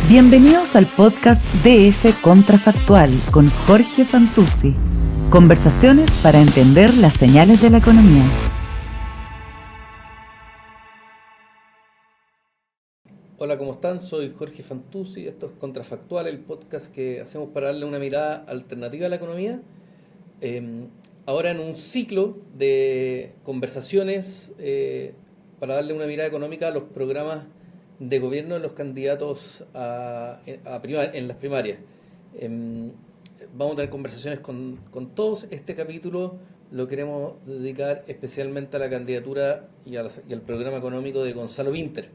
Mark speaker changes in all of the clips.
Speaker 1: Bienvenidos al podcast DF Contrafactual con Jorge Fantuzzi. Conversaciones para entender las señales de la economía.
Speaker 2: Hola, ¿cómo están? Soy Jorge Fantuzzi. Esto es Contrafactual, el podcast que hacemos para darle una mirada alternativa a la economía. Ahora en un ciclo de conversaciones para darle una mirada económica a los programas de gobierno de los candidatos en las primarias. Vamos a tener conversaciones con todos. Este capítulo lo queremos dedicar especialmente a la candidatura y al programa económico de Gonzalo Vinter.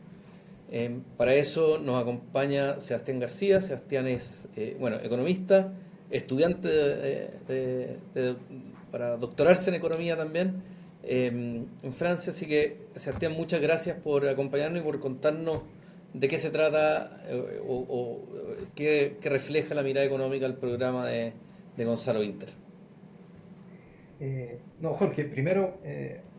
Speaker 2: Para eso nos acompaña Sebastián García. Sebastián es economista, estudiante para doctorarse en economía también en Francia. Así que, Sebastián, muchas gracias por acompañarnos y por contarnos de qué se trata o qué refleja la mirada económica del programa de Gonzalo Vinter.
Speaker 3: No, Jorge, primero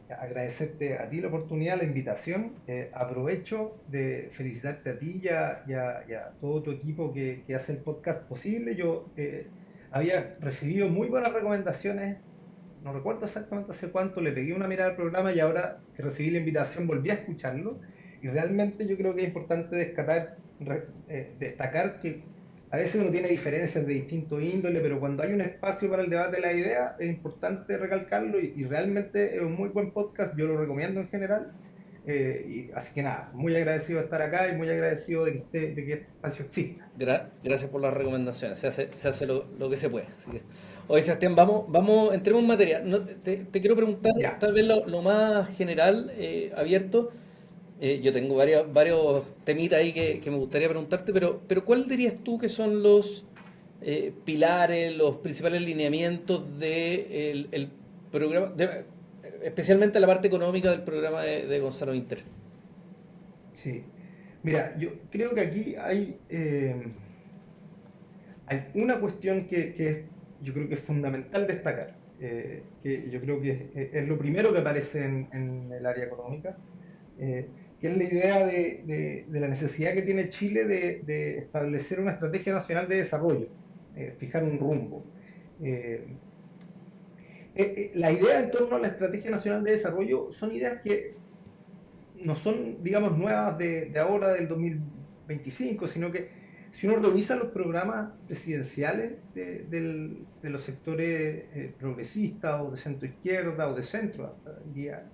Speaker 3: agradecerte a ti la oportunidad, la invitación. Aprovecho de felicitarte a ti y a todo tu equipo que hace el podcast posible. Yo había recibido muy buenas recomendaciones, no recuerdo exactamente hace cuánto, le pegué una mirada al programa y ahora que recibí la invitación volví a escucharlo. Y realmente yo creo que es importante destacar que a veces uno tiene diferencias de distinto índole, pero cuando hay un espacio para el debate de la idea, es importante recalcarlo y realmente es un muy buen podcast, yo lo recomiendo en general. Así que nada, muy agradecido de estar acá y muy agradecido de que este espacio exista.
Speaker 2: Gracias por las recomendaciones. Se hace lo que se puede. Así que, oye, Sebastián, entremos en materia. Te quiero preguntar,
Speaker 3: Ya.
Speaker 2: tal vez lo más general, abierto. Yo tengo varios temitas ahí que me gustaría preguntarte, pero ¿cuál dirías tú que son los pilares, los principales lineamientos del programa, especialmente la parte económica del programa de Gonzalo Vinter?
Speaker 3: Sí. Mira, yo creo que aquí hay una cuestión yo creo que es fundamental destacar, que yo creo que es lo primero que aparece en el área económica, que es la idea de la necesidad que tiene Chile de establecer una estrategia nacional de desarrollo, fijar un rumbo. Eh, la idea en torno a la estrategia nacional de desarrollo son ideas que no son, digamos, nuevas de ahora, del 2025, sino que si uno revisa los programas presidenciales de los sectores progresistas o de centro izquierda o de centro, hasta diría,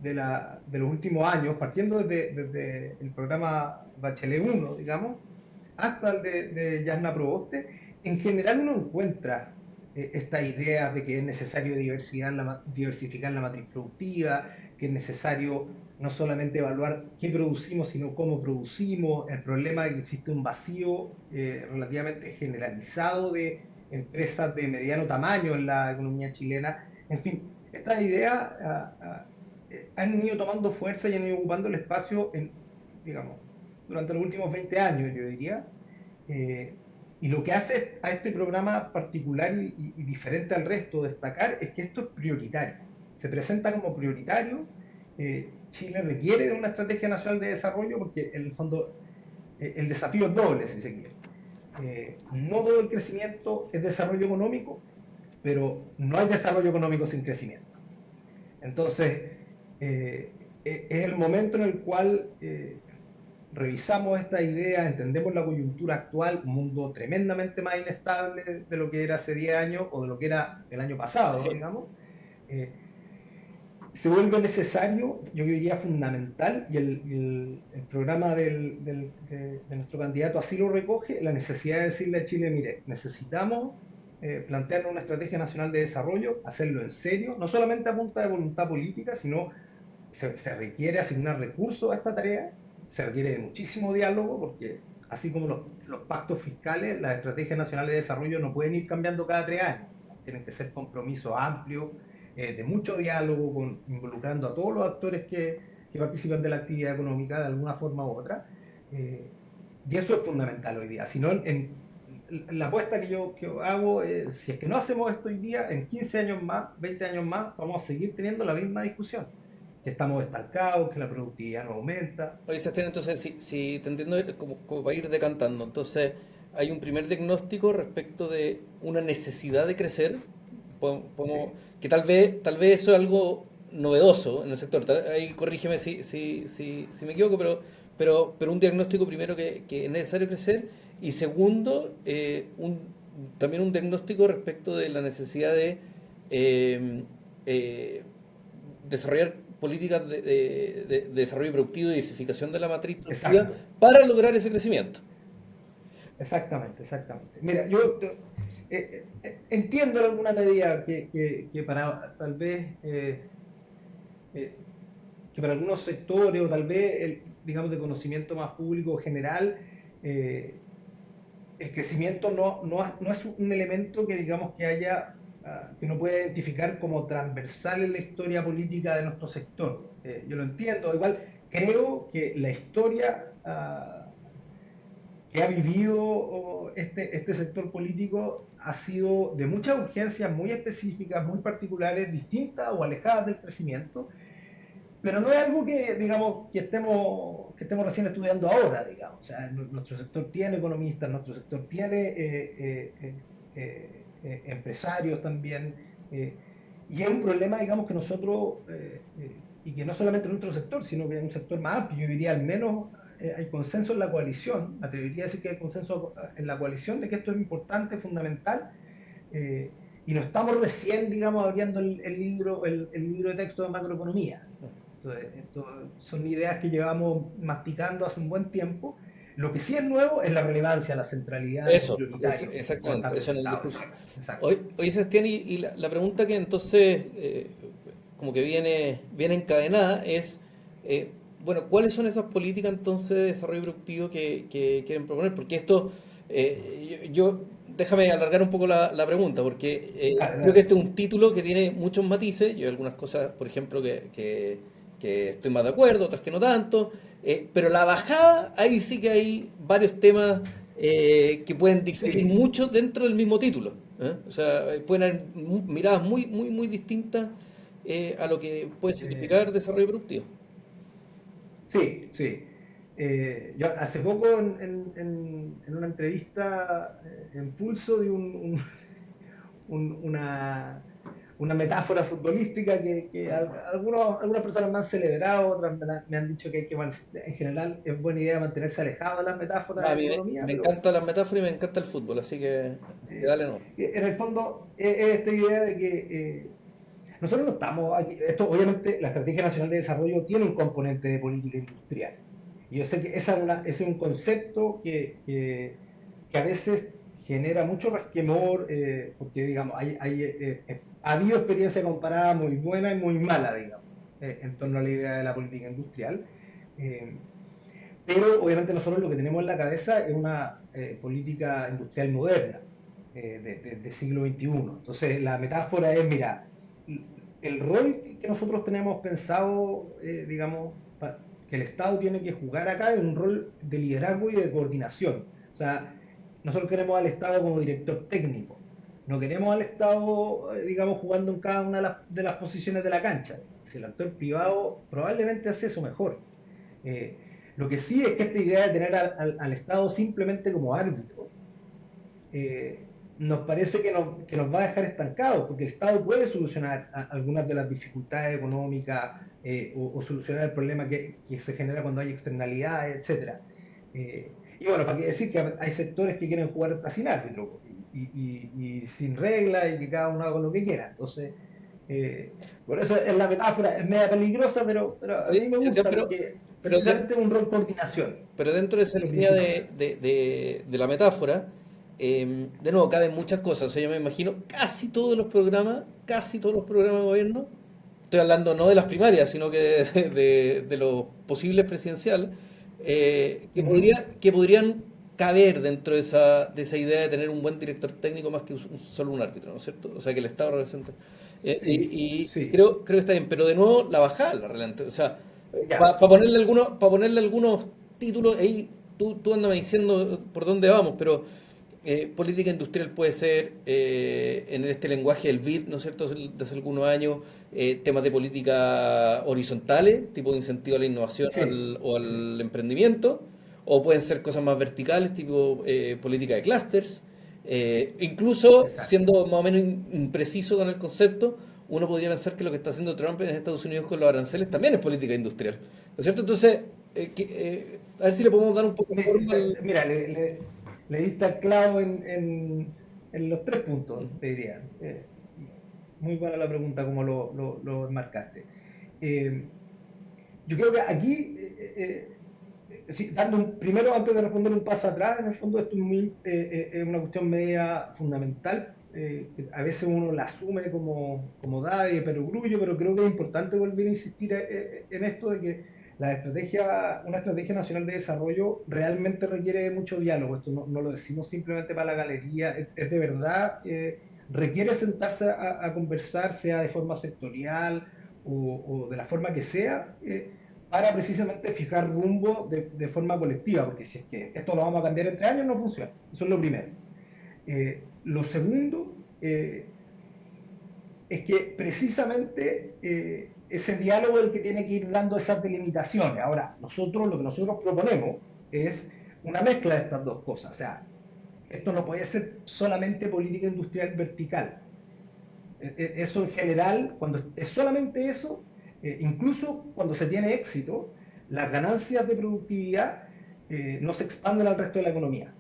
Speaker 3: de los últimos años, partiendo desde el programa Bachelet 1, digamos, hasta el de Jasna Proboste, en general uno encuentra esta idea de que es necesario diversificar la matriz productiva, que es necesario no solamente evaluar qué producimos, sino cómo producimos, el problema de que existe un vacío relativamente generalizado de empresas de mediano tamaño en la economía chilena. En fin, estas ideas han ido tomando fuerza y han ido ocupando el espacio, digamos, durante los últimos 20 años, yo diría. Eh, y lo que hace a este programa particular y diferente al resto destacar es que esto es prioritario. Se presenta como prioritario. Chile requiere de una estrategia nacional de desarrollo porque en el fondo el desafío es doble, si se quiere. No todo el crecimiento es desarrollo económico, pero no hay desarrollo económico sin crecimiento. Entonces, es el momento en el cual revisamos esta idea, entendemos la coyuntura actual, un mundo tremendamente más inestable de lo que era hace 10 años o de lo que era el año pasado,
Speaker 2: Sí.
Speaker 3: digamos. Eh, Se vuelve necesario, yo diría fundamental, y el programa de nuestro candidato así lo recoge, la necesidad de decirle a Chile, mire, necesitamos plantear una estrategia nacional de desarrollo, hacerlo en serio, no solamente a punta de voluntad política, sino se requiere asignar recursos a esta tarea, se requiere de muchísimo diálogo, porque así como los pactos fiscales, las estrategias nacionales de desarrollo no pueden ir cambiando cada 3 años, tienen que ser compromisos amplios, de mucho diálogo, involucrando a todos los actores que participan de la actividad económica de alguna forma u otra. Y eso es fundamental hoy día. Si no, la apuesta que yo hago es, si es que no hacemos esto hoy día, en 15 años más, 20 años más, vamos a seguir teniendo la misma discusión, que estamos estancados, que la productividad no aumenta.
Speaker 2: Oye, Sebastián, entonces, si te entiendo, como para ir decantando, entonces hay un primer diagnóstico respecto de una necesidad de crecer,
Speaker 3: Sí,
Speaker 2: que tal vez eso es algo novedoso en el sector. Ahí corrígeme si me equivoco, pero un diagnóstico primero que es necesario crecer, y segundo, también un diagnóstico respecto de la necesidad de eh, eh, desarrollar políticas de desarrollo productivo y diversificación de la matriz productiva
Speaker 3: exacto,
Speaker 2: para lograr ese crecimiento.
Speaker 3: exactamente, exactamente. Mira, yo entiendo en alguna medida que para tal vez eh, que para algunos sectores o tal vez, digamos, de conocimiento más público general, eh, el crecimiento no es un elemento que digamos que haya, que uno puede identificar como transversal en la historia política de nuestro sector. Yo lo entiendo, igual creo que la historia que ha vivido este sector político ha sido de muchas urgencias muy específicas, muy particulares, distintas o alejadas del crecimiento, pero no es algo que, digamos, que estemos recién estudiando ahora, digamos. O sea, nuestro sector tiene economistas, nuestro sector tiene empresarios también, y es un problema, digamos, que nosotros, y que no solamente en nuestro sector, sino que en un sector más amplio, yo diría al menos hay consenso en la coalición, me atrevería a decir que hay consenso en la coalición de que esto es importante, fundamental, eh, y no estamos recién, digamos, abriendo el libro de texto de macroeconomía. Entonces, esto son ideas que llevamos masticando hace un buen tiempo. Lo que sí es nuevo es la relevancia, la centralidad de esto prioritario por
Speaker 2: Exactamente,
Speaker 3: parte
Speaker 2: eso
Speaker 3: del
Speaker 2: en el
Speaker 3: Estado.
Speaker 2: discurso.
Speaker 3: Exacto, exacto.
Speaker 2: Oye, Sebastián, y la pregunta que entonces como que viene encadenada es, bueno, ¿cuáles son esas políticas entonces de desarrollo productivo que quieren proponer? Porque esto, déjame alargar un poco la pregunta, porque
Speaker 3: Dale,
Speaker 2: creo que
Speaker 3: dale.
Speaker 2: este es un título que tiene muchos matices. Yo hay algunas cosas, por ejemplo, que estoy más de acuerdo, otras que no tanto, pero la bajada, ahí sí que hay varios temas que pueden diferir
Speaker 3: Sí,
Speaker 2: mucho dentro del mismo título. O sea, pueden haber miradas muy, muy, muy distintas a lo que puede
Speaker 3: eh,
Speaker 2: significar desarrollo productivo.
Speaker 3: sí, sí. Yo hace poco en una entrevista en Pulso di un- una, una metáfora futbolística que algunas personas me han celebrado, otras me han dicho que en general es buena idea mantenerse alejado de las metáforas
Speaker 2: A
Speaker 3: en
Speaker 2: mí
Speaker 3: economía,
Speaker 2: me
Speaker 3: pero
Speaker 2: encantan las metáforas y me encanta el fútbol, así que dale no.
Speaker 3: en el fondo es esta idea de que nosotros no estamos aquí, esto obviamente la Estrategia Nacional de Desarrollo tiene un componente de política industrial. Y yo sé que ese es un concepto que a veces genera mucho resquemor, porque digamos, ha habido experiencia comparada muy buena y muy mala, digamos, en torno a la idea de la política industrial. Eh, pero obviamente nosotros lo que tenemos en la cabeza es una política industrial moderna, de siglo XXI. Entonces la metáfora es, mira, el rol que nosotros tenemos pensado, digamos, que el Estado tiene que jugar acá es un rol de liderazgo y de coordinación. O sea, nosotros queremos al Estado como director técnico. No queremos al Estado, digamos, jugando en cada una de las posiciones de la cancha. Si el actor privado probablemente hace eso mejor. Eh, lo que sí es que esta idea de tener al Estado simplemente como árbitro nos parece que nos va a dejar estancados, porque el Estado puede solucionar algunas de las dificultades económicas o solucionar el problema que se genera cuando hay externalidades, etcétera. Y bueno, para qué decir que hay sectores que quieren jugar hasta sin árbitro y sin reglas y que cada uno haga lo que quiera. Entonces, por eso es la metáfora, es media peligrosa, pero a mí
Speaker 2: Oye,
Speaker 3: me
Speaker 2: Sebastián,
Speaker 3: gusta porque
Speaker 2: pero,
Speaker 3: precisamente es un rol de coordinación,
Speaker 2: pero dentro de esa
Speaker 3: lo
Speaker 2: línea
Speaker 3: principal.
Speaker 2: de la metáfora, de nuevo, caben muchas cosas. O sea, yo me imagino casi todos los programas de gobierno, estoy hablando no de las primarias, sino que de los posibles presidenciales,
Speaker 3: Ujú.
Speaker 2: que podrían caber dentro de esa idea de tener un buen director técnico más que solo un árbitro, ¿no es cierto? O sea, que el Estado represente.
Speaker 3: Sí,
Speaker 2: Y
Speaker 3: sí,
Speaker 2: creo que está bien, pero de nuevo la bajada, la relante. O sea, para
Speaker 3: ya.
Speaker 2: ponerle algunos títulos, ahí tú andas diciendo por dónde vamos, pero política industrial puede ser, en este lenguaje del BID, ¿no es cierto?, de hace algunos años, temas de política horizontales, tipo de incentivo a la innovación
Speaker 3: Sí,
Speaker 2: o
Speaker 3: sí,
Speaker 2: al emprendimiento, o pueden ser cosas más verticales, tipo política de clústeres. Incluso,
Speaker 3: exacto.
Speaker 2: siendo más o menos impreciso con el concepto, uno podría pensar que lo que está haciendo Trump en Estados Unidos con los aranceles también es política industrial, ¿no es cierto? Entonces, a ver si le podemos dar un poco de forma al...
Speaker 3: Mira, le diste al clavo en los tres puntos,
Speaker 2: Ujú.
Speaker 3: te diría. Muy buena la pregunta, como lo enmarcaste. Eh, yo creo que aquí, sí, primero, antes de responder un paso atrás, en el fondo esto es una cuestión media fundamental, que a veces uno la asume como dada y perogrullo, pero creo que es importante volver a insistir en esto de que una estrategia nacional de desarrollo realmente requiere de mucho diálogo. Esto no lo decimos simplemente para la galería, es de verdad, requiere sentarse a conversar, sea de forma sectorial o de la forma que sea, para precisamente fijar rumbo de forma colectiva, porque si es que esto lo vamos a cambiar entre años, no funciona. Eso es lo primero. Lo segundo, es que precisamente ese diálogo es el que tiene que ir dando esas delimitaciones. Ahora, lo que nosotros proponemos es una mezcla de estas dos cosas. O sea, esto no puede ser solamente política industrial vertical. Eso en general, cuando es solamente eso, incluso cuando se tiene éxito, las ganancias de productividad no se expanden al resto de la economía.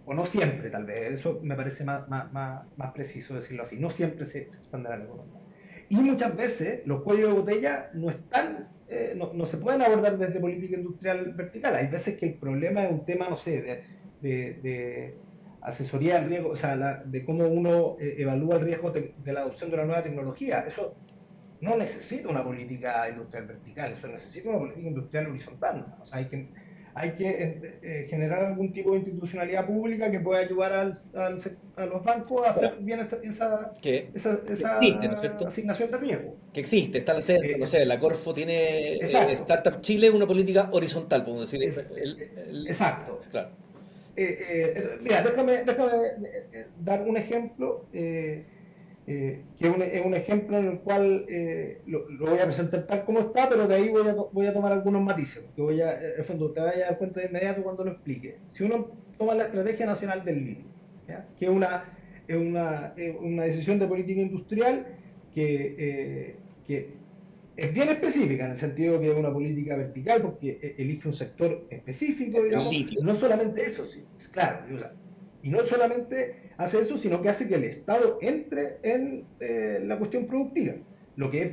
Speaker 3: O no siempre, tal vez, eso me parece más preciso decirlo así, no siempre se expande la economía. Y muchas veces los cuellos de botella no se pueden abordar desde política industrial vertical. Hay veces que el problema es un tema, no sé, de asesoría del riesgo, o sea, de cómo uno evalúa el riesgo de la adopción de una nueva tecnología. Eso no necesita una política industrial vertical, eso necesita una política industrial horizontal, ¿no? O sea, hay que generar algún tipo de institucionalidad pública que pueda ayudar a los bancos a
Speaker 2: Bueno,
Speaker 3: hacer bien
Speaker 2: que, que existe, ¿no es
Speaker 3: esa
Speaker 2: cierto?
Speaker 3: asignación de riesgo.
Speaker 2: Que existe, está la centro, no
Speaker 3: Eh,
Speaker 2: sé, la Corfo tiene
Speaker 3: exacto,
Speaker 2: Startup Chile, una política horizontal, podemos decir.
Speaker 3: exacto.
Speaker 2: Claro.
Speaker 3: Mira, déjame dar un ejemplo, que es un ejemplo en el cual lo voy a presentar tal como está, pero de ahí voy a tomar algunos matices, que en el fondo te vayas a dar cuenta de inmediato cuando lo explique. Si uno toma la Estrategia Nacional del Litio, ¿ya? Que es una decisión de política industrial que es bien específica, en el sentido que es una política vertical, porque elige un sector específico,
Speaker 2: El
Speaker 3: digamos.
Speaker 2: litio.
Speaker 3: No solamente eso, sí, claro, y no solamente hace eso, sino que hace que el Estado entre en la cuestión productiva, lo que es,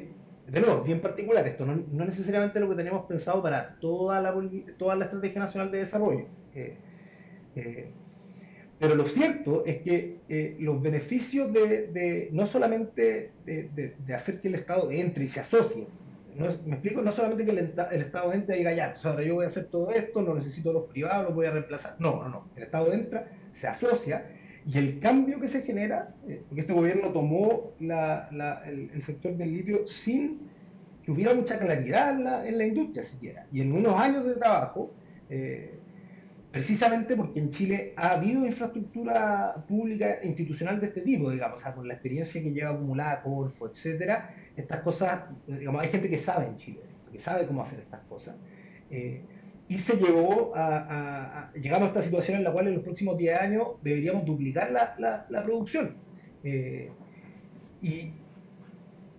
Speaker 3: de nuevo, bien particular. Esto no necesariamente lo que tenemos pensado para toda la Estrategia Nacional de Desarrollo. Eh, pero lo cierto es que los beneficios no solamente de hacer que el Estado entre y se asocie, me explico, no solamente que el Estado entre y diga, ya, ahora yo voy a hacer todo esto, no necesito los privados, los voy a reemplazar. No. El Estado entra, se asocia, y el cambio que se genera, porque este gobierno tomó el sector del litio sin que hubiera mucha claridad en la industria siquiera. Y en unos años de trabajo, precisamente porque en Chile ha habido infraestructura pública e institucional de este tipo, digamos, o sea, con la experiencia que lleva acumulada Corfo, etcétera, estas cosas, digamos, hay gente que sabe en Chile, que sabe cómo hacer estas cosas. eh, y se llegamos a esta situación en la cual en los próximos 10 años deberíamos duplicar la producción. Eh, y,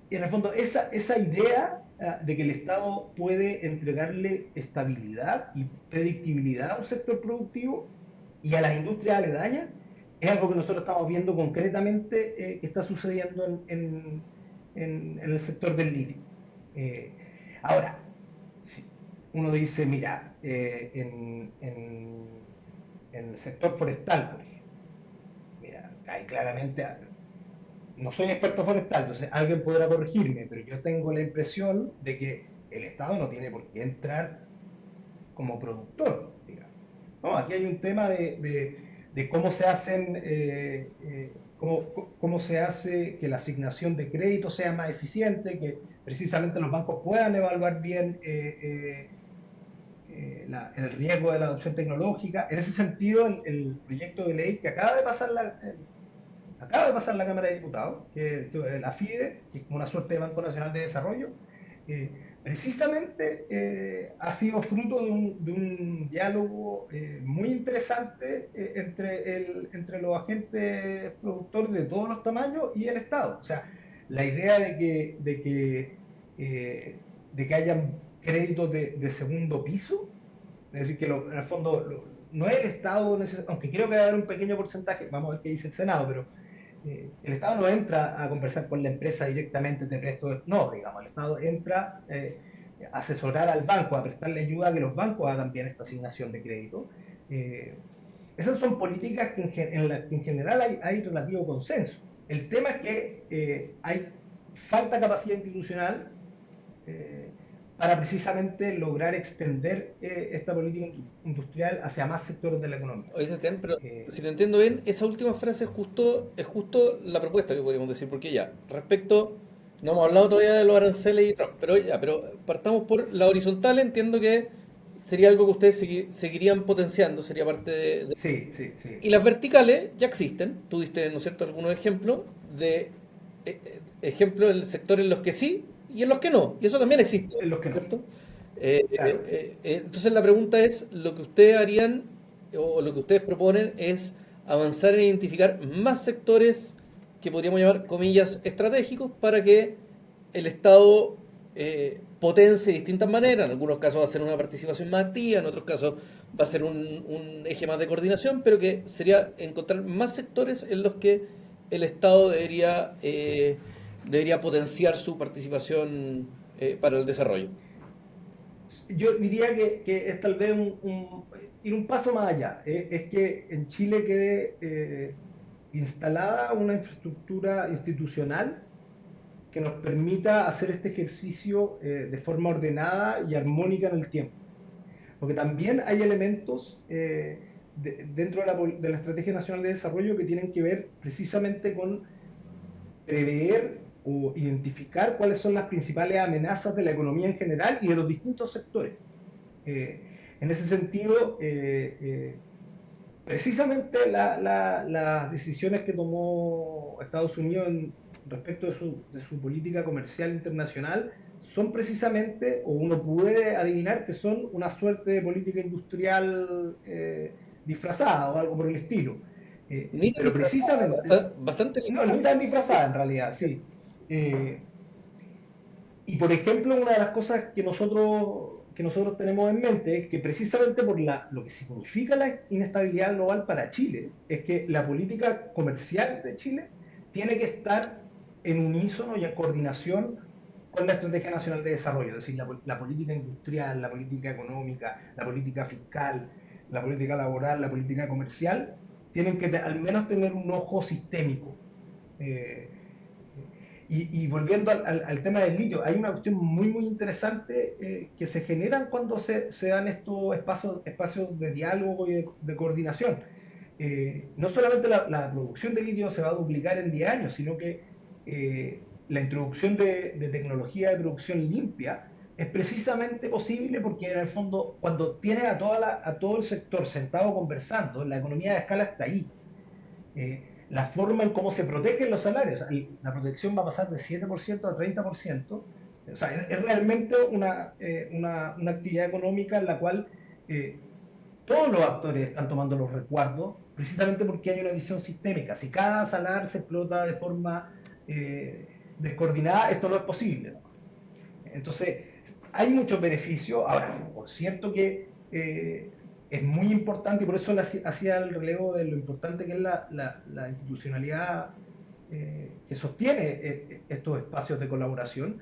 Speaker 3: y en el fondo, esa idea de que el Estado puede entregarle estabilidad y predictibilidad a un sector productivo y a las industrias aledañas es algo que nosotros estamos viendo concretamente que está sucediendo en el sector del litio. Eh, Ahora, si uno dice, mira, en el sector forestal, por ejemplo, mira, hay claramente, no soy experto forestal, entonces alguien podrá corregirme, pero yo tengo la impresión de que el Estado no tiene por qué entrar como productor, digamos. No, aquí hay un tema de cómo se hacen, cómo se hace que la asignación de crédito sea más eficiente, que precisamente los bancos puedan evaluar bien el riesgo de la adopción tecnológica. En ese sentido, el proyecto de ley que acaba de pasar la Cámara de Diputados, que la FIDE, que es como una suerte de Banco Nacional de Desarrollo, precisamente ha sido fruto de un diálogo muy interesante entre los agentes productores de todos los tamaños y el Estado. O sea, la idea de que hayan créditos de segundo piso, es decir, que en el fondo no es el Estado, aunque creo que va a haber un pequeño porcentaje, vamos a ver qué dice el Senado, pero el Estado no entra a conversar con la empresa directamente, te presto, no, digamos, el Estado entra a asesorar al banco, a prestarle ayuda a que los bancos hagan bien esta asignación de crédito. Eh, Esas son políticas en las que en general hay relativo consenso. El tema es que hay falta capacidad institucional eh, para precisamente lograr extender esta política industrial hacia más sectores de la economía.
Speaker 2: Oye, Sebastián, pero
Speaker 3: Eh,
Speaker 2: si te entiendo bien, esa última frase es justo la propuesta que podríamos decir, porque ya, respecto, no hemos hablado todavía de los aranceles y Trump, pero partamos por la horizontal, entiendo que sería algo que ustedes seguirían potenciando, sería parte de.
Speaker 3: sí, sí, sí.
Speaker 2: Y las verticales ya existen, tuviste, ¿no es cierto?, algunos ejemplos ejemplos en sectores en los que sí y en los que no, y eso también existe,
Speaker 3: En los que no.
Speaker 2: ¿cierto?
Speaker 3: Claro.
Speaker 2: Entonces la pregunta es, lo que ustedes harían o lo que ustedes proponen es avanzar en identificar más sectores que podríamos llamar comillas estratégicos para que el Estado potencie de distintas maneras. En algunos casos va a ser una participación más activa, en otros casos va a ser un eje más de coordinación, pero que sería encontrar más sectores en los que el Estado debería potenciar su participación para el desarrollo.
Speaker 3: Yo diría que es tal vez ir un paso más allá. Es que en Chile quede instalada una infraestructura institucional que nos permita hacer este ejercicio de forma ordenada y armónica en el tiempo. Porque también hay elementos dentro de la Estrategia Nacional de Desarrollo que tienen que ver precisamente con prever o identificar cuáles son las principales amenazas de la economía en general y de los distintos sectores. Eh, en ese sentido, precisamente las decisiones que tomó Estados Unidos respecto de su política comercial internacional son precisamente, o uno puede adivinar que son una suerte de política industrial disfrazada o algo por el estilo.
Speaker 2: Ni tan
Speaker 3: Pero
Speaker 2: disfrazada,
Speaker 3: precisamente,
Speaker 2: bastante
Speaker 3: no, no
Speaker 2: lejana.
Speaker 3: tan disfrazada en realidad, sí. Eh, y por ejemplo, una de las cosas que nosotros tenemos en mente es que precisamente por lo que significa la inestabilidad global para Chile, es que la política comercial de Chile tiene que estar en unísono y en coordinación con la Estrategia Nacional de Desarrollo, es decir, la política industrial, la política económica, la política fiscal, la política laboral, la política comercial, tienen que al menos tener un ojo sistémico. Eh, y volviendo al tema del litio, hay una cuestión muy, muy interesante que se generan cuando se dan estos espacios de diálogo y de coordinación. No solamente la producción de litio se va a duplicar en 10 años, sino que la introducción de tecnología de producción limpia es precisamente posible porque en el fondo cuando tienes a todo el sector sentado conversando, la economía de escala está ahí. La forma en cómo se protegen los salarios, la protección va a pasar de 7% a 30%, o sea, es realmente una actividad económica en la cual todos los actores están tomando los resguardos, precisamente porque hay una visión sistémica. Si cada salar se explota de forma descoordinada, esto no es posible, ¿no? Entonces, hay muchos beneficios. Ahora, por cierto que es muy importante, y por eso hacía el relevo de lo importante que es la institucionalidad que sostiene estos espacios de colaboración,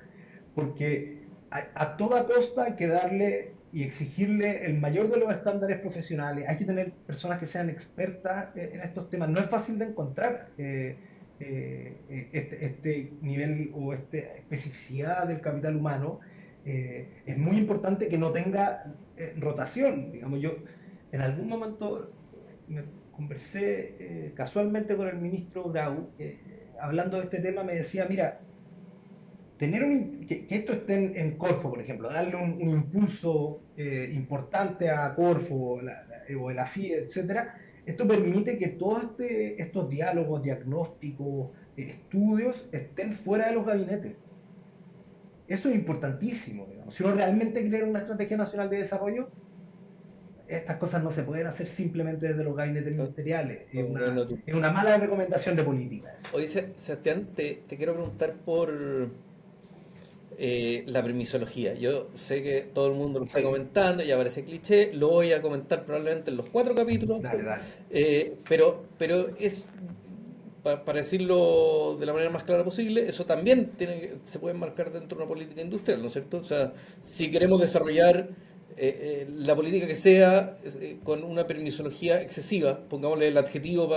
Speaker 3: porque a toda costa hay que darle y exigirle el mayor de los estándares profesionales. Hay que tener personas que sean expertas en estos temas. No es fácil de encontrar este nivel o esta especificidad del capital humano. Es muy importante que no tenga rotación. Digamos, yo en algún momento me conversé casualmente con el ministro Grau, hablando de este tema, me decía, mira, que esto esté en Corfo, por ejemplo, darle un impulso importante a Corfo o la FIE, etcétera, esto permite que todos estos diálogos, diagnósticos, estudios estén fuera de los gabinetes. Eso es importantísimo, digamos. Si uno realmente quiere una estrategia nacional de desarrollo, estas cosas no se pueden hacer simplemente desde los gabinetes ministeriales.
Speaker 2: Bueno, tú.
Speaker 3: Es una mala recomendación de política eso.
Speaker 2: Oye, Sebastián, te quiero preguntar por la permisología. Yo sé que todo el mundo lo está
Speaker 3: Sí,
Speaker 2: comentando, ya parece cliché, lo voy a comentar probablemente en los 4 capítulos,
Speaker 3: dale, dale.
Speaker 2: pero es, para decirlo de la manera más clara posible, eso también se puede enmarcar dentro de una política industrial, ¿no es cierto? O sea, si queremos desarrollar la política que sea con una permisología excesiva, pongámosle el adjetivo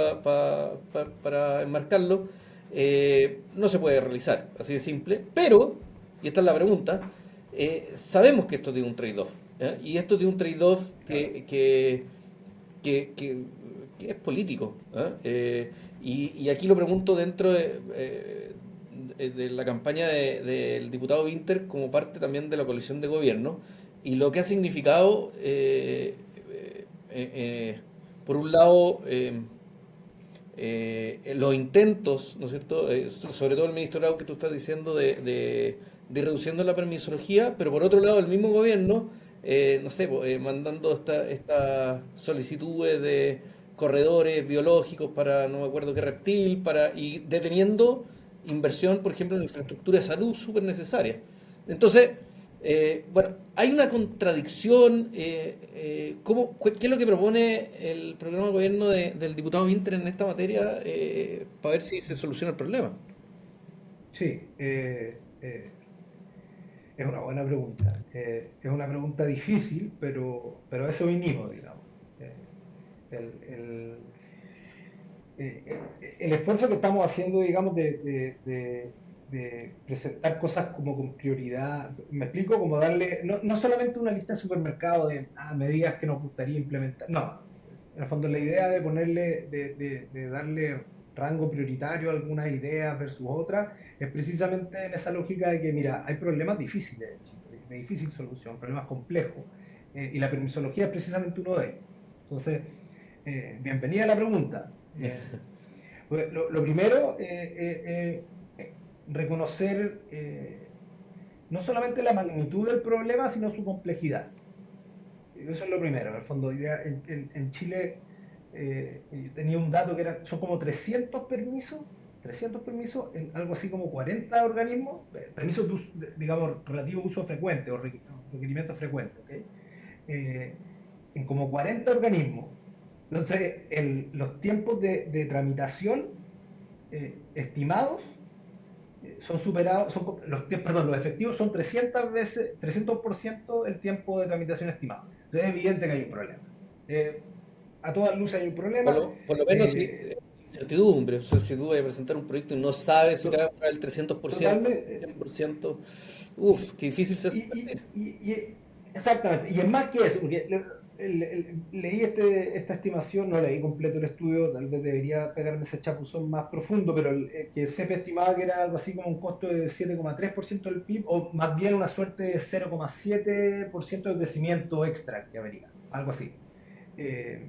Speaker 2: para enmarcarlo, no se puede realizar, así de simple, pero, y esta es la pregunta, sabemos que esto tiene un trade-off, ¿eh? Y esto tiene un trade-off
Speaker 3: Claro.
Speaker 2: que es político, ¿eh? Y aquí lo pregunto dentro de la campaña del diputado Winter como parte también de la coalición de gobierno y lo que ha significado, por un lado, los intentos, ¿no es cierto? Sobre todo el ministro Grau que tú estás diciendo de ir reduciendo la permisología, pero por otro lado el mismo gobierno, no sé, mandando estas solicitudes de corredores biológicos para no me acuerdo qué reptil, y deteniendo inversión, por ejemplo, en infraestructura de salud súper necesaria. Entonces, bueno, hay una contradicción. ¿Qué es lo que propone el programa de gobierno del diputado Winter en esta materia para ver si se soluciona el problema?
Speaker 3: Sí, es una buena pregunta. Es una pregunta difícil, pero a eso vinimos, digamos. Eh, el, el- el esfuerzo que estamos haciendo, digamos, de presentar cosas como con prioridad, me explico, como darle, no solamente una lista de supermercados de medidas que nos gustaría implementar, no, en el fondo la idea de ponerle, de darle rango prioritario a algunas ideas versus otras, es precisamente en esa lógica de que, mira, hay problemas difíciles en Chile, de difícil solución, problemas complejos, y la permisología es precisamente uno de ellos. Entonces, bienvenida a la pregunta. Pues, lo primero, reconocer no solamente la magnitud del problema, sino su complejidad. Eso es lo primero. En el fondo, en Chile yo tenía un dato que son como 300 permisos en algo así como 40 organismos, permisos, digamos, relativo a uso frecuente o requerimientos frecuentes, ¿okay? Eh, en como 40 organismos. Entonces, los tiempos de tramitación estimados son superados, perdón, los efectivos son 300 veces, 300% el tiempo de tramitación estimado. Entonces es evidente que hay un problema. Eh, a todas luces hay un problema.
Speaker 2: Por lo menos sí,
Speaker 3: Eh,
Speaker 2: incertidumbre. O sea, si tú vas a presentar un proyecto y no sabes si te va a
Speaker 3: to-
Speaker 2: demorar el 300%,
Speaker 3: totalmente.
Speaker 2: 100%, uff, qué difícil se
Speaker 3: Y,
Speaker 2: hace invertir.
Speaker 3: exactamente, y es más que eso, porque leí esta estimación, no leí completo el estudio, tal vez debería pegarme ese chapuzón más profundo, pero que CEP estimaba que era algo así como un costo de 7,3% del PIB, o más bien una suerte de 0,7% de crecimiento extra que habría, algo así. Eh,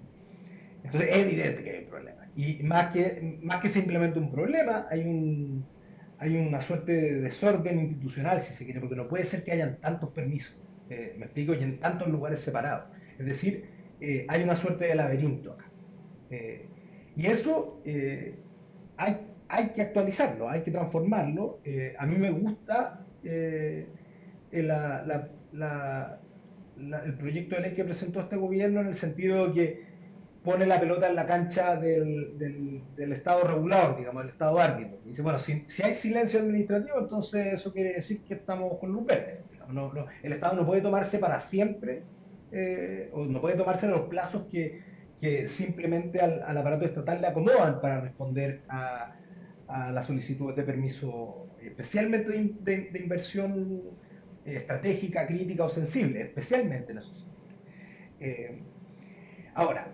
Speaker 3: entonces es evidente que hay un problema. Y más que simplemente un problema, hay una suerte de desorden institucional, si se quiere, porque no puede ser que hayan tantos permisos, me explico, y en tantos lugares separados. Es decir, hay una suerte de laberinto acá. Eh, y eso hay que actualizarlo, hay que transformarlo. A mí me gusta la, la, la, el proyecto de ley que presentó este gobierno en el sentido de que pone la pelota en la cancha del Estado regulador, digamos, del Estado árbitro. Y dice, bueno, si hay silencio administrativo, entonces eso quiere decir que estamos con luz verde. El Estado no puede tomarse para siempre, o no puede tomarse en los plazos que simplemente al aparato estatal le acomodan para responder a las solicitudes de permiso, especialmente de inversión estratégica, crítica o sensible, especialmente en esos sectores. Eh, Ahora,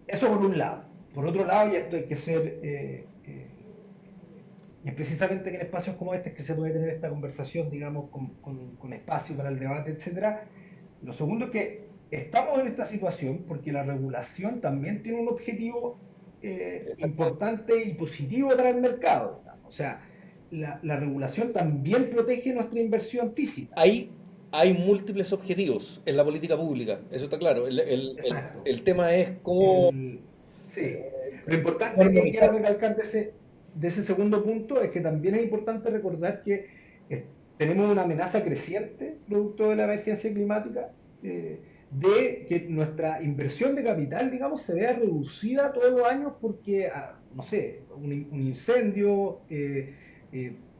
Speaker 3: eso por un lado. Por otro lado, y esto hay que ser y es precisamente en espacios como este que se puede tener esta conversación, digamos, con espacio para el debate, etcétera. Lo segundo es que estamos en esta situación porque la regulación también tiene un objetivo
Speaker 2: Exactamente.
Speaker 3: importante y positivo para el mercado, digamos. O sea, la regulación también protege nuestra inversión física.
Speaker 2: Hay, hay múltiples objetivos en la política pública, eso está claro.
Speaker 3: Exacto.
Speaker 2: El tema es cómo,
Speaker 3: El, sí. Lo
Speaker 2: cómo
Speaker 3: importante que quiero
Speaker 2: armonizar.
Speaker 3: recalcar de ese segundo punto es que también es importante recordar que tenemos una amenaza creciente producto de la emergencia climática, de que nuestra inversión de capital, digamos, se vea reducida todos los años porque, no sé, un incendio,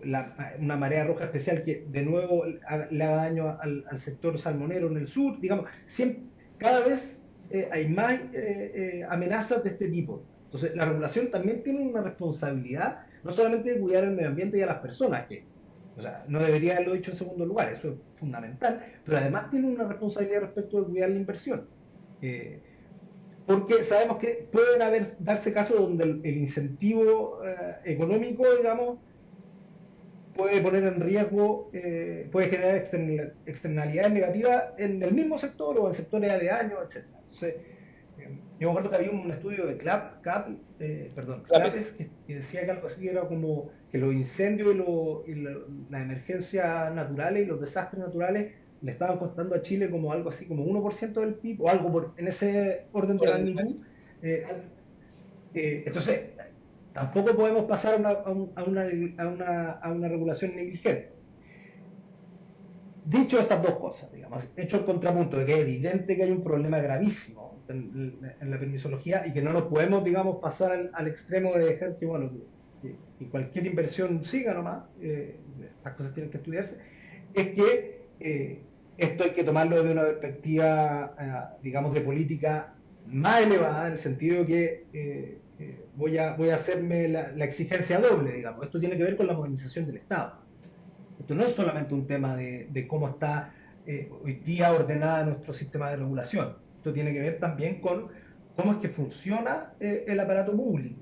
Speaker 3: una marea roja especial que de nuevo le haga daño al sector salmonero en el sur, digamos, siempre, cada vez hay más amenazas de este tipo. Entonces, la regulación también tiene una responsabilidad, no solamente de cuidar el medio ambiente y a las personas, que o sea, no debería haberlo dicho en segundo lugar, eso es fundamental, pero además tiene una responsabilidad respecto de cuidar la inversión. Eh, Porque sabemos que pueden darse casos donde el incentivo económico, digamos, puede poner en riesgo, puede generar externalidades negativas en el mismo sector o en sectores aledaños, etc. Entonces, yo me acuerdo que había un estudio de
Speaker 2: Clapes.
Speaker 3: Clapes, que decía que algo así era como que los incendios las emergencias naturales y los desastres naturales le estaban costando a Chile como algo así como 1% del PIB o algo en ese orden de
Speaker 2: Orden de magnitud.
Speaker 3: magnitud. Eh, entonces, tampoco podemos pasar a una regulación negligente. Dicho estas dos cosas, digamos, hecho el contrapunto de que es evidente que hay un problema gravísimo en la permisología y que no nos podemos, digamos, pasar al extremo de dejar que, bueno, que cualquier inversión siga nomás, estas cosas tienen que estudiarse, es que esto hay que tomarlo desde una perspectiva, digamos, de política más elevada, en el sentido de que voy a hacerme la exigencia doble, digamos. Esto tiene que ver con la modernización del Estado. Esto no es solamente un tema de cómo está hoy día ordenada nuestro sistema de regulación. Esto tiene que ver también con cómo es que funciona el aparato público.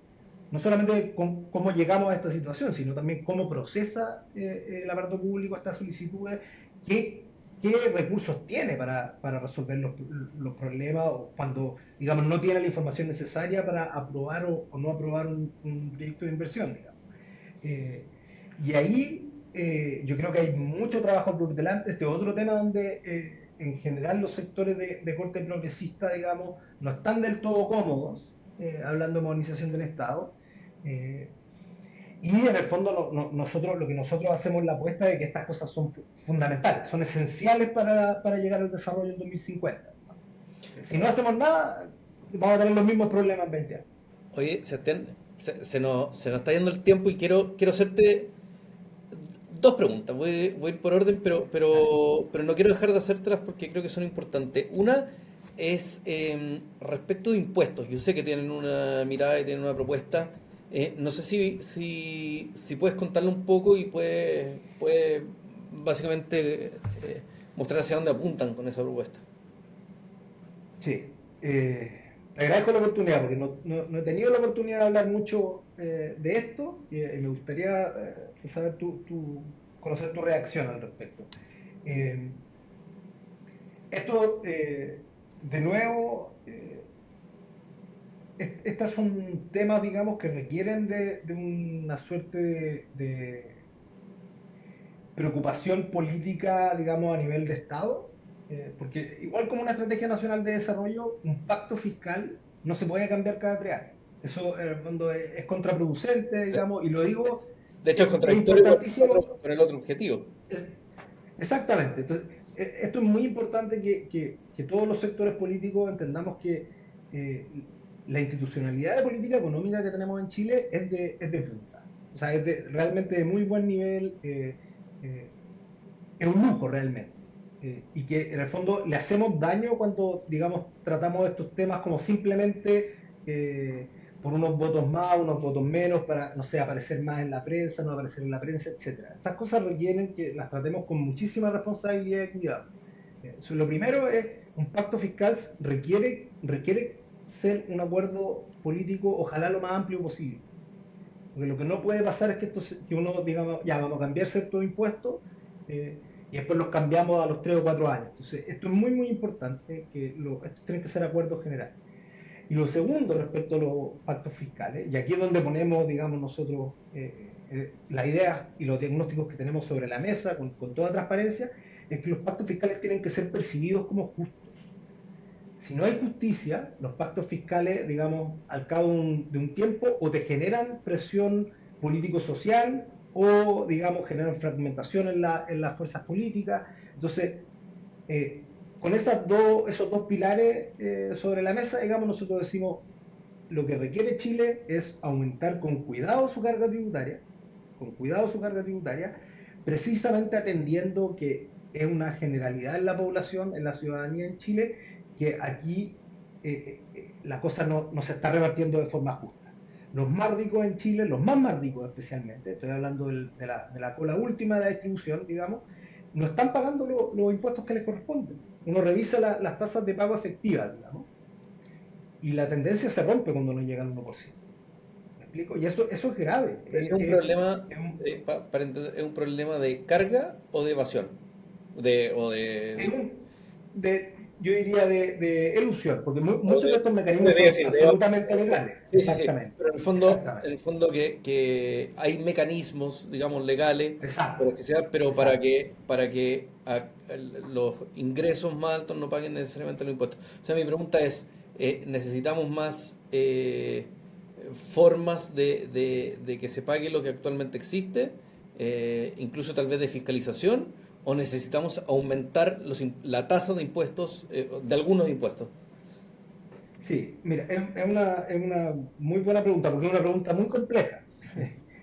Speaker 3: No solamente con cómo llegamos a esta situación, sino también cómo procesa el aparato público estas solicitudes, qué, qué recursos tiene para resolver los problemas o cuando, digamos, no tiene la información necesaria para aprobar o no aprobar un proyecto de inversión, digamos. Eh, y ahí yo creo que hay mucho trabajo por delante. Este otro tema donde en general los sectores de corte progresista, digamos, no están del todo cómodos, hablando de modernización del Estado. Eh, y en el fondo nosotros, lo que nosotros hacemos la apuesta de que estas cosas son fundamentales, son esenciales para llegar al desarrollo en 2050. Si no hacemos nada, vamos a tener los mismos problemas en 20 años.
Speaker 2: Oye, Sebastián, se nos está yendo el tiempo y quiero hacerte dos preguntas. Voy a ir por orden,
Speaker 3: Dale.
Speaker 2: pero no quiero dejar de hacértelas porque creo que son importantes. Una es respecto de impuestos. Yo sé que tienen una mirada y tienen una propuesta. No sé si puedes contarle un poco y puedes básicamente mostrar hacia dónde apuntan con esa propuesta.
Speaker 3: Sí, te agradezco la oportunidad porque no he tenido la oportunidad de hablar mucho de esto y me gustaría saber conocer tu reacción al respecto. Eh, Esto, de nuevo, estas son temas, digamos, que requieren de una suerte de preocupación política, digamos, a nivel de Estado, porque igual como una estrategia nacional de desarrollo, un pacto fiscal no se puede cambiar cada 3 años. Eso en el fondo es contraproducente, digamos, y lo digo,
Speaker 2: De hecho, es
Speaker 3: es
Speaker 2: contradictorio
Speaker 3: importantísimo.
Speaker 2: con el otro objetivo.
Speaker 3: Exactamente. Entonces, esto es muy importante que todos los sectores políticos entendamos que la institucionalidad de política económica que tenemos en Chile es de punta. O sea, realmente de muy buen nivel. Eh, es un lujo realmente. Y que en el fondo le hacemos daño cuando, digamos, tratamos estos temas como simplemente por unos votos más, unos votos menos, para, no sé, aparecer más en la prensa, no aparecer en la prensa, etcétera. Estas cosas requieren que las tratemos con muchísima responsabilidad y cuidado. Lo primero es, un pacto fiscal requiere ser un acuerdo político, ojalá lo más amplio posible. Porque lo que no puede pasar es que, que uno diga, ya vamos a cambiar ciertos impuestos y después los cambiamos a los 3 o 4 años. Entonces, esto es muy, muy importante, que estos tienen que ser acuerdos generales. Y lo segundo, respecto a los pactos fiscales, y aquí es donde ponemos, digamos, nosotros las ideas y los diagnósticos que tenemos sobre la mesa, con toda transparencia, es que los pactos fiscales tienen que ser percibidos como justos. Si no hay justicia, los pactos fiscales, digamos, al cabo de un tiempo, o te generan presión político-social, o, digamos, generan fragmentación en las fuerzas políticas. Entonces, con esos dos pilares sobre la mesa, digamos, nosotros decimos, lo que requiere Chile es aumentar con cuidado su carga tributaria, precisamente atendiendo que es una generalidad en la población, en la ciudadanía en Chile, que aquí la cosa no se está repartiendo de forma justa. Los más ricos en Chile, los más ricos especialmente, estoy hablando de la cola última de la distribución, digamos, no están pagando los impuestos que les corresponden. Uno revisa las tasas de pago efectivas, digamos, y la tendencia se rompe cuando no llega al 1%. ¿Me explico? Y eso es grave.
Speaker 2: ¿Es un problema, para entender, es un problema de carga o de evasión?
Speaker 3: Yo diría de elusión, porque muchos de estos mecanismos
Speaker 2: decir,
Speaker 3: son absolutamente legales.
Speaker 2: Sí,
Speaker 3: Exactamente.
Speaker 2: sí. Pero en el fondo que hay mecanismos, digamos, legales,
Speaker 3: Exacto.
Speaker 2: pero para que los ingresos más altos no paguen necesariamente los impuestos. O sea, mi pregunta es, ¿necesitamos más formas de que se pague lo que actualmente existe, incluso tal vez de fiscalización, o necesitamos aumentar la tasa de impuestos, de algunos impuestos?
Speaker 3: Sí, mira, es una muy buena pregunta, porque es una pregunta muy compleja,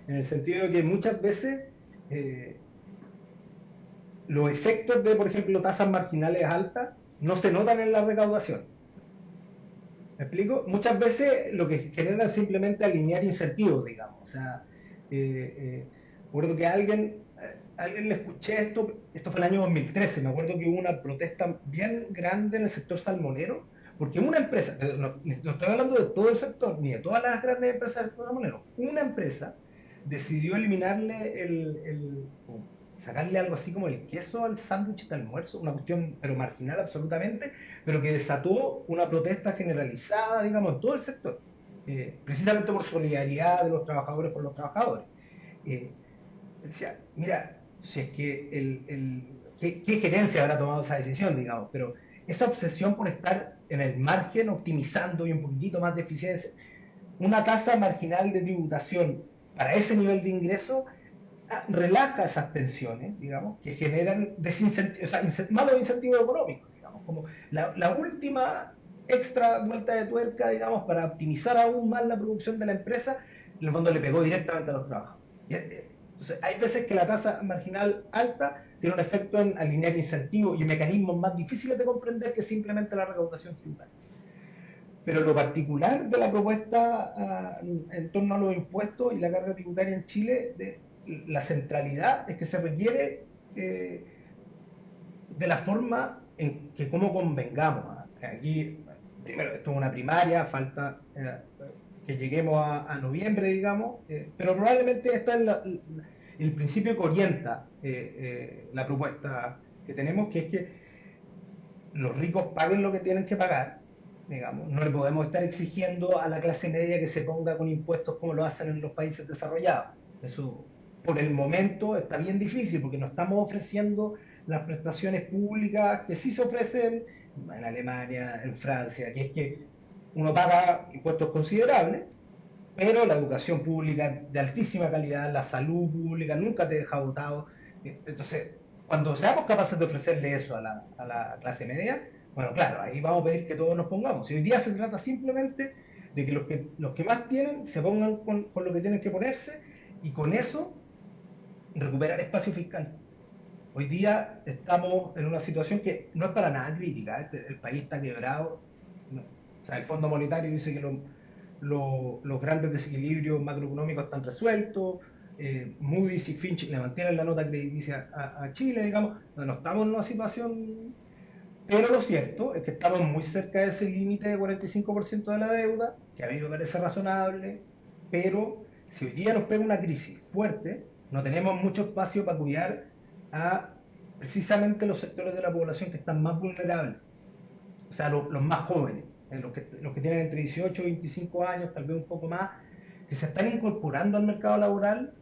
Speaker 3: en el sentido de que muchas veces los efectos de, por ejemplo, tasas marginales altas no se notan en la recaudación. ¿Me explico? Muchas veces lo que genera es simplemente alinear incentivos, digamos. O sea, recuerdo que a alguien le escuché esto fue el año 2013, me acuerdo que hubo una protesta bien grande en el sector salmonero, porque una empresa, no estoy hablando de todo el sector, ni de todas las grandes empresas del sector salmonero, una empresa decidió eliminarle sacarle algo así como el queso al sándwich de almuerzo, una cuestión pero marginal absolutamente, pero que desató una protesta generalizada, digamos, en todo el sector, precisamente por solidaridad de los trabajadores con los trabajadores. Decía, mira, si es que ¿qué gerencia habrá tomado esa decisión, digamos? Pero esa obsesión por estar en el margen, optimizando y un poquitito más de eficiencia, una tasa marginal de tributación para ese nivel de ingreso relaja esas tensiones, digamos, que generan malos incentivos económicos, digamos, como la última extra vuelta de tuerca, digamos, para optimizar aún más la producción de la empresa, en el fondo le pegó directamente a los trabajadores. Entonces, hay veces que la tasa marginal alta tiene un efecto en alinear incentivos y mecanismos más difíciles de comprender que simplemente la recaudación tributaria. Pero lo particular de la propuesta en torno a los impuestos y la carga tributaria en Chile, la centralidad es que se requiere de la forma en que cómo convengamos. Aquí, primero, esto es una primaria, falta que lleguemos a noviembre, digamos, pero probablemente este es el principio que orienta la propuesta que tenemos, que es que los ricos paguen lo que tienen que pagar, digamos. No le podemos estar exigiendo a la clase media que se ponga con impuestos como lo hacen en los países desarrollados. Eso, por el momento, está bien difícil, porque no estamos ofreciendo las prestaciones públicas que sí se ofrecen en Alemania, en Francia, que es que uno paga impuestos considerables, pero la educación pública de altísima calidad, la salud pública nunca te deja botado. Entonces, cuando seamos capaces de ofrecerle eso a la clase media, bueno, claro, ahí vamos a pedir que todos nos pongamos. Y hoy día se trata simplemente de que los que más tienen se pongan con lo que tienen que ponerse, y con eso recuperar espacio fiscal. Hoy día estamos en una situación que no es para nada crítica. El país está quebrado. O sea, el Fondo Monetario dice que los grandes desequilibrios macroeconómicos están resueltos. Moody's y Fitch le mantienen la nota crediticia a Chile, digamos. No estamos en una situación... Pero lo cierto es que estamos muy cerca de ese límite de 45% de la deuda, que a mí me parece razonable, pero si hoy día nos pega una crisis fuerte, no tenemos mucho espacio para cuidar a precisamente los sectores de la población que están más vulnerables, o sea, los más jóvenes, los que tienen entre 18 y 25 años, tal vez un poco más, que se están incorporando al mercado laboral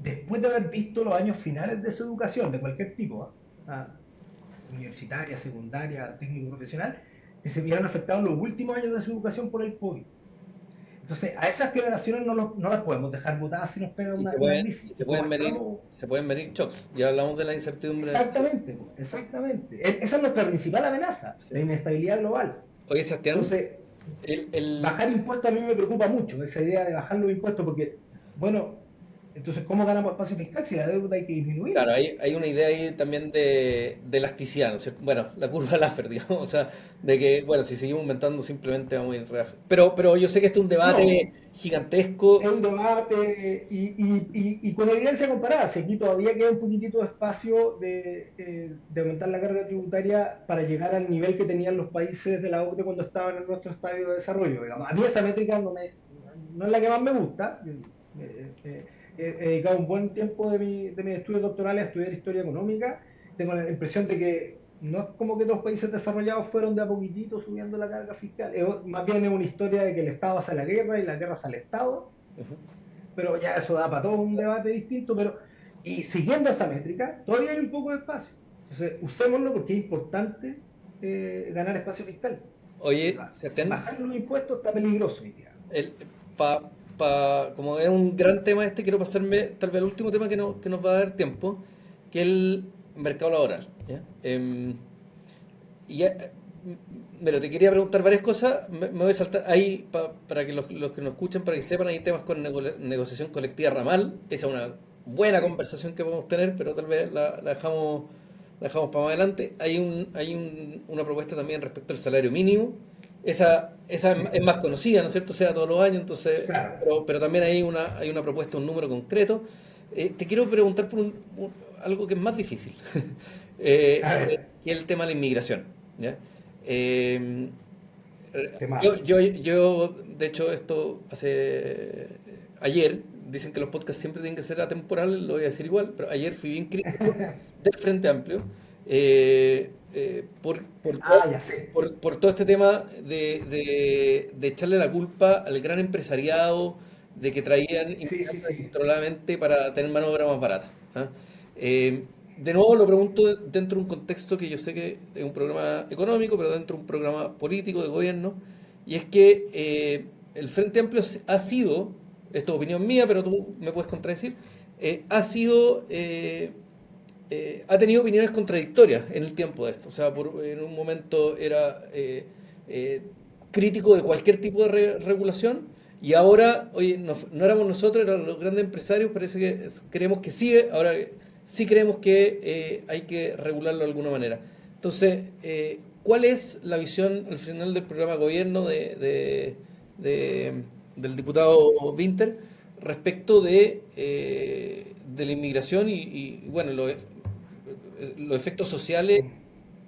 Speaker 3: después de haber visto los años finales de su educación, de cualquier tipo, universitaria, secundaria, técnico profesional, que se vieron afectados en los últimos años de su educación por el COVID. Entonces, a esas generaciones no las podemos dejar botadas si nos pega una crisis.
Speaker 2: Se pueden venir shocks. Ya hablamos de la incertidumbre.
Speaker 3: Exactamente, exactamente. Esa es nuestra principal amenaza, sí. La inestabilidad global.
Speaker 2: Oye, Sebastián,
Speaker 3: entonces, bajar impuestos a mí me preocupa mucho, esa idea de bajar los impuestos, porque, bueno, entonces, ¿cómo ganamos espacio fiscal si la deuda hay que disminuir?
Speaker 2: Claro, hay una idea ahí también de elasticidad, ¿no es cierto? Bueno, la curva Laffer, digamos, o sea, de que, bueno, si seguimos aumentando simplemente vamos a ir rebajar. Pero yo sé que este es un debate gigantesco.
Speaker 3: Es un debate y con evidencia comparada, si aquí todavía queda un poquitito de espacio de aumentar la carga tributaria para llegar al nivel que tenían los países de la OCDE cuando estaban en nuestro estadio de desarrollo, digamos. A mí esa métrica no es la que más me gusta. He dedicado un buen tiempo de mis estudios doctorales a estudiar historia económica. Tengo la impresión de que no es como que los países desarrollados fueron de a poquitito subiendo la carga fiscal. Más bien es una historia de que el Estado hace la guerra y la guerra hace al Estado. Pero ya eso da para todo un debate distinto. Y siguiendo esa métrica, todavía hay un poco de espacio. Entonces, usémoslo porque es importante ganar espacio fiscal.
Speaker 2: Oye,
Speaker 3: bajar los impuestos está peligroso, mi tía.
Speaker 2: Como es un gran tema quiero pasarme tal vez al último tema que nos va a dar tiempo, que es el mercado laboral. ¿Ya? Mira, te quería preguntar varias cosas, me voy a saltar ahí para que los que nos escuchan, para que sepan, hay temas con negociación colectiva ramal, esa es una buena conversación que podemos tener, pero tal vez la dejamos para más adelante. Hay una propuesta también respecto al salario mínimo. Esa es más conocida, ¿no es cierto? Sea todos los años, entonces, claro. pero también hay una propuesta, un número concreto. Te quiero preguntar por algo que es más difícil, que es el tema de la inmigración. ¿Ya? Yo, de hecho, esto ayer, dicen que los podcasts siempre tienen que ser atemporales, lo voy a decir igual, pero ayer fui bien crítico del Frente Amplio. Por todo este tema de echarle la culpa al gran empresariado de que traían incontroladamente para tener mano de obra más barata. De nuevo lo pregunto dentro de un contexto que yo sé que es un programa económico, pero dentro de un programa político de gobierno, y es que el Frente Amplio ha sido, esto es opinión mía, pero tú me puedes contradecir, ha tenido opiniones contradictorias en el tiempo de esto. O sea, en un momento era crítico de cualquier tipo de regulación y ahora, oye, no éramos nosotros, eran los grandes empresarios, parece que creemos que sí, ahora sí creemos que hay que regularlo de alguna manera. Entonces, ¿cuál es la visión al final del programa de gobierno del diputado Winter respecto de la inmigración y bueno, los efectos sociales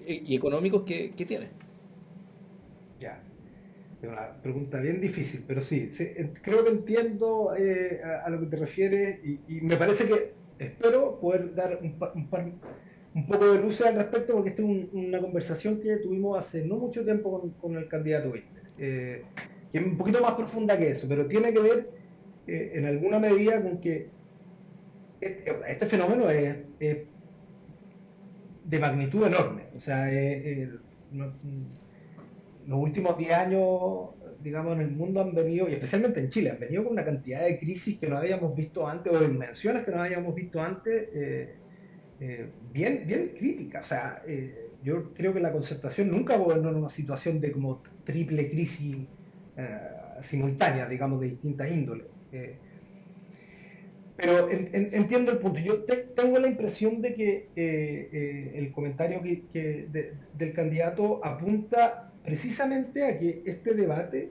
Speaker 2: y económicos que tiene?
Speaker 3: Ya, es una pregunta bien difícil, pero sí creo que entiendo a lo que te refieres y me parece que espero poder dar un poco de luz al respecto, porque esta es una conversación que tuvimos hace no mucho tiempo con el candidato Winter, que es un poquito más profunda que eso, pero tiene que ver en alguna medida con que este fenómeno es de magnitud enorme. O sea, los últimos 10 años, digamos, en el mundo han venido, y especialmente en Chile, han venido con una cantidad de crisis que no habíamos visto antes, o de dimensiones que no habíamos visto antes, bien críticas. O sea, yo creo que la Concertación nunca gobernó en una situación de como triple crisis simultánea, digamos, de distintas índoles. Pero entiendo el punto. Yo tengo la impresión de que el comentario del candidato apunta precisamente a que este debate,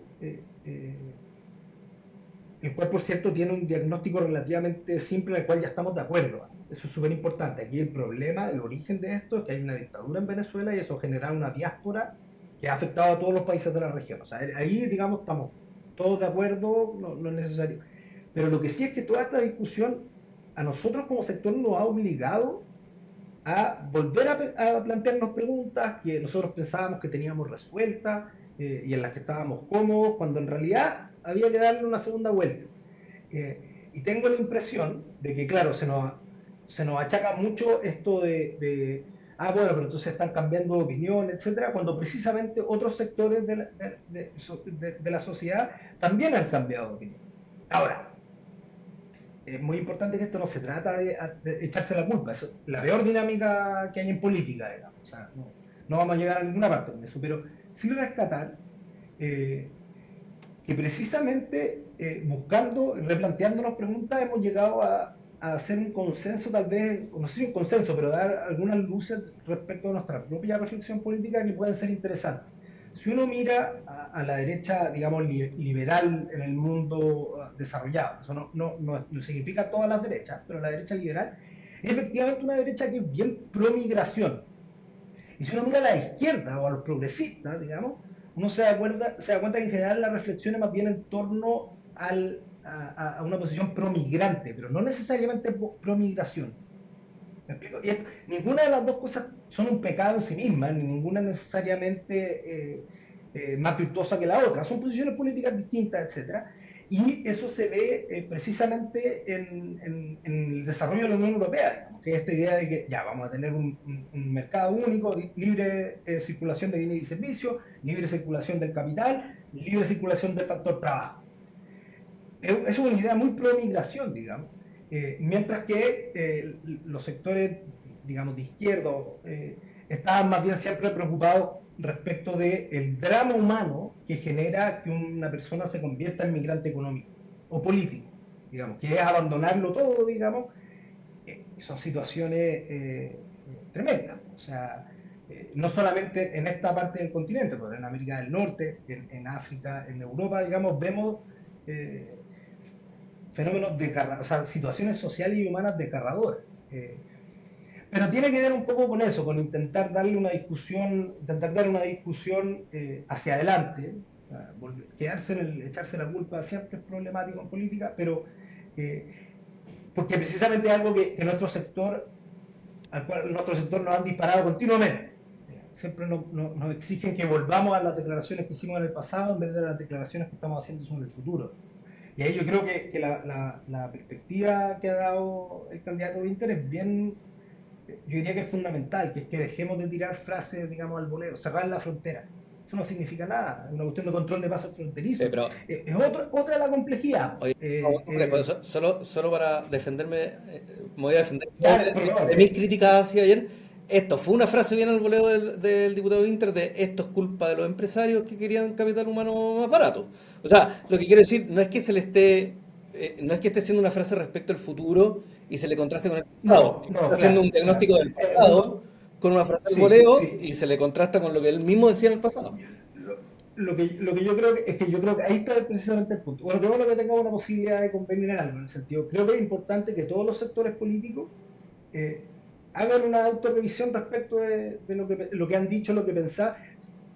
Speaker 3: el cual por cierto tiene un diagnóstico relativamente simple en el cual ya estamos de acuerdo. Eso es súper importante. Aquí el problema, el origen de esto es que hay una dictadura en Venezuela y eso genera una diáspora que ha afectado a todos los países de la región. O sea, ahí, digamos, estamos todos de acuerdo, no es necesario. Pero lo que sí es que toda esta discusión a nosotros como sector nos ha obligado a volver a plantearnos preguntas que nosotros pensábamos que teníamos resueltas y en las que estábamos cómodos, cuando en realidad había que darle una segunda vuelta. Y tengo la impresión de que, claro, se nos achaca mucho esto bueno, pero entonces están cambiando de opinión, etcétera, cuando precisamente otros sectores de la sociedad también han cambiado de opinión. Ahora, es muy importante que esto no se trata de echarse la culpa, es la peor dinámica que hay en política, digamos. O sea, no vamos a llegar a ninguna parte con eso, pero sí rescatar que precisamente buscando, replanteándonos preguntas, hemos llegado a hacer un consenso, tal vez, no sé si un consenso, pero dar algunas luces respecto a nuestra propia reflexión política que pueden ser interesantes. Si uno mira a la derecha, digamos, liberal en el mundo desarrollado, eso no significa todas las derechas, pero la derecha liberal es efectivamente una derecha que es bien pro migración. Y si uno mira a la izquierda o a los progresistas, digamos, uno se da cuenta que en general la reflexión es más bien en torno a una posición pro-migrante, pero no necesariamente pro-migración. ¿Me explico? Ninguna de las dos cosas son un pecado en sí mismas, ni ninguna necesariamente más virtuosa que la otra. Son posiciones políticas distintas, etcétera. Y eso se ve precisamente en el desarrollo de la Unión Europea, digamos, que es esta idea de que ya vamos a tener un mercado único, libre circulación de bienes y servicios, libre circulación del capital, libre circulación del factor trabajo. Es una idea muy pro migración, digamos, mientras que los sectores, digamos, de izquierda estaban más bien siempre preocupados respecto del drama humano que genera que una persona se convierta en migrante económico o político, digamos, que es abandonarlo todo, digamos. Son situaciones tremendas. O sea, no solamente en esta parte del continente, pero en América del Norte, en África, en Europa, digamos, vemos fenómenos o sea, situaciones sociales y humanas desgarradoras. Pero tiene que ver un poco con eso, con intentar dar una discusión hacia adelante. Echarse la culpa siempre es problemático en política, pero porque precisamente es algo que nuestro sector, al cual nuestro sector nos han disparado continuamente. Siempre nos exigen que volvamos a las declaraciones que hicimos en el pasado en vez de las declaraciones que estamos haciendo sobre el futuro. Y ahí yo creo que la perspectiva que ha dado el candidato Winter es bien, yo diría que es fundamental, que es que dejemos de tirar frases, digamos, al voleo, cerrar la frontera. Eso no significa nada, es una cuestión de control de pasos fronterizos. Es otra de la complejidad.
Speaker 2: Oye, solo para defenderme, me voy a defender de mis críticas hacia ayer. Esto fue una frase bien al voleo del diputado Winter de esto es culpa de los empresarios que querían capital humano más barato. O sea, lo que quiero decir no es que se le esté, no es que esté haciendo una frase respecto al futuro y se le contraste con el pasado. Está haciendo un diagnóstico del pasado con una frase al voleo y se le contrasta con lo que él mismo decía en el pasado.
Speaker 3: Lo que yo creo es que yo creo que ahí está precisamente el punto. Bueno, que tengamos una posibilidad de convenir en algo, en el sentido, creo que es importante que todos los sectores políticos hagan una autorrevisión respecto de lo que han dicho, lo que pensaban,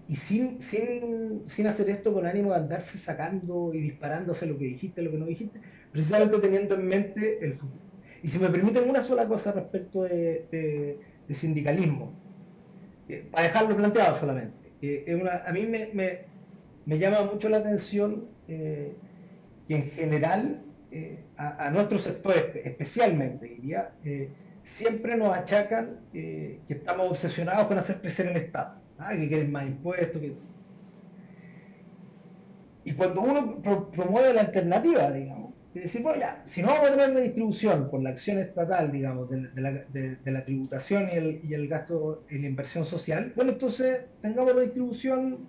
Speaker 3: y sin hacer esto con ánimo de andarse sacando y disparándose lo que dijiste, lo que no dijiste, precisamente teniendo en mente el futuro. Y si me permiten una sola cosa respecto de sindicalismo, para dejarlo planteado solamente, a mí me llama mucho la atención que en general a nuestro sector especialmente, diría, siempre nos achacan que estamos obsesionados con hacer crecer el Estado, que quieren más impuestos. Y cuando uno promueve la alternativa, digamos, es decir, bueno, ya, si no vamos a tener una distribución con la acción estatal, digamos, de la tributación y el gasto y la inversión social, bueno, entonces tengamos la distribución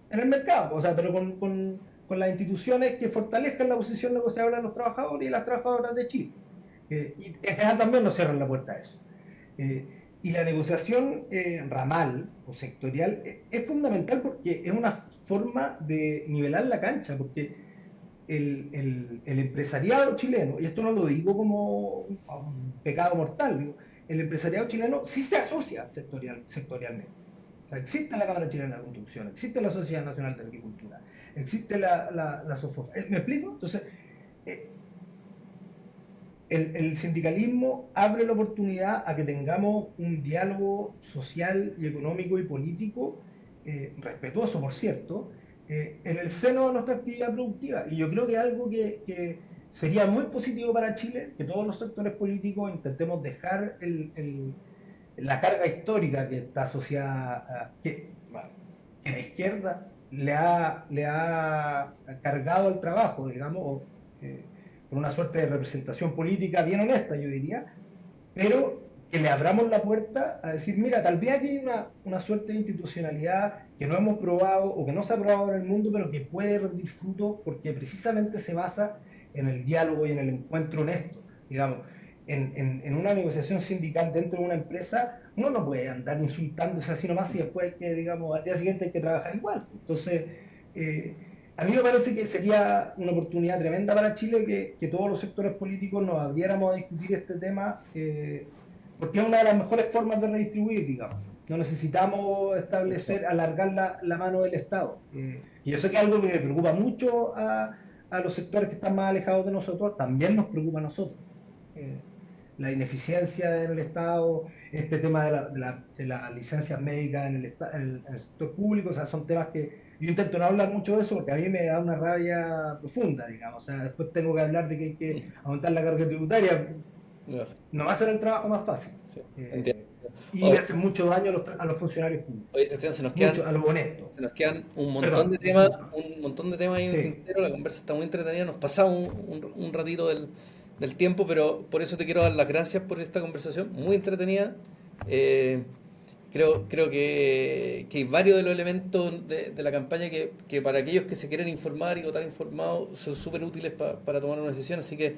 Speaker 3: en el mercado, o sea, pero con las instituciones que fortalezcan la posición negociadora de los trabajadores y las trabajadoras de Chile. Y en general también nos cierran la puerta a eso. Y la negociación ramal o sectorial es fundamental porque es una forma de nivelar la cancha, porque el empresariado chileno, y esto no lo digo como un pecado mortal, digo, el empresariado chileno sí se asocia sectorialmente. O sea, existe la Cámara Chilena de Construcción, existe la Sociedad Nacional de Agricultura, existe la SOFOF. ¿Me explico? Entonces, el sindicalismo abre la oportunidad a que tengamos un diálogo social y económico y político, respetuoso, por cierto, en el seno de nuestra actividad productiva. Y yo creo que algo que sería muy positivo para Chile, que todos los sectores políticos intentemos dejar la carga histórica que está asociada que la izquierda le ha cargado al trabajo, digamos, por una suerte de representación política bien honesta, yo diría, pero que le abramos la puerta a decir, mira, tal vez aquí hay una suerte de institucionalidad que no hemos probado o que no se ha probado en el mundo, pero que puede rendir fruto porque precisamente se basa en el diálogo y en el encuentro honesto. Digamos, en una negociación sindical dentro de una empresa, uno no puede andar insultándose así nomás y después que, digamos, al día siguiente hay que trabajar igual. Entonces, a mí me parece que sería una oportunidad tremenda para Chile que todos los sectores políticos nos abriéramos a discutir este tema, porque es una de las mejores formas de redistribuir, digamos. No necesitamos alargar la mano del Estado. Y yo sé que es algo que le preocupa mucho a los sectores que están más alejados de nosotros, también nos preocupa a nosotros. La ineficiencia en el Estado, este tema de las licencias médicas en el sector público, o sea, son temas que yo intento no hablar mucho de eso porque a mí me da una rabia profunda, digamos. O sea, después tengo que hablar de que hay que aumentar la carga tributaria. No va a ser el trabajo más fácil. Sí, y le hace mucho daño a los funcionarios públicos.
Speaker 2: Oye, Sebastián, a los honestos. Se nos quedan un montón de temas ahí en el tintero. La conversa está muy entretenida. Nos pasamos un ratito del tiempo, pero por eso te quiero dar las gracias por esta conversación, muy entretenida. Creo que hay varios de los elementos de la campaña que para aquellos que se quieren informar y votar informados son súper útiles para tomar una decisión, así que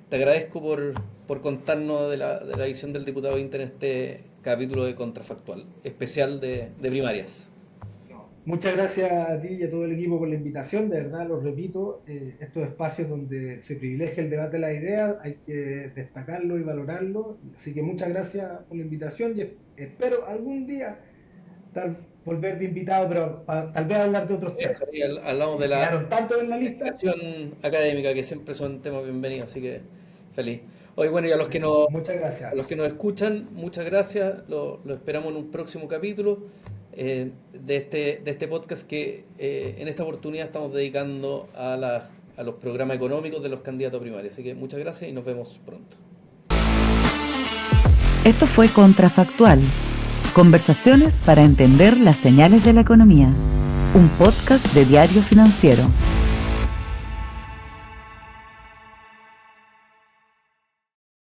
Speaker 2: te agradezco por contarnos de la visión del diputado Inter en este capítulo de Contrafactual, especial de primarias.
Speaker 3: Muchas gracias a ti y a todo el equipo por la invitación, de verdad lo repito, estos espacios donde se privilegia el debate de las ideas hay que destacarlo y valorarlo, así que muchas gracias por la invitación y espero algún día volver de invitado, pero tal vez hablar de otros temas.
Speaker 2: Sí, hablamos de la
Speaker 3: tanto en la lista
Speaker 2: académica, que siempre son temas bienvenidos, así que feliz. Hoy, bueno, y
Speaker 3: muchas gracias.
Speaker 2: A los que nos escuchan, muchas gracias, lo esperamos en un próximo capítulo de este podcast que en esta oportunidad estamos dedicando a los programas económicos de los candidatos primarios. Así que muchas gracias y nos vemos pronto.
Speaker 1: Esto fue Contrafactual, conversaciones para entender las señales de la economía, un podcast de Diario Financiero.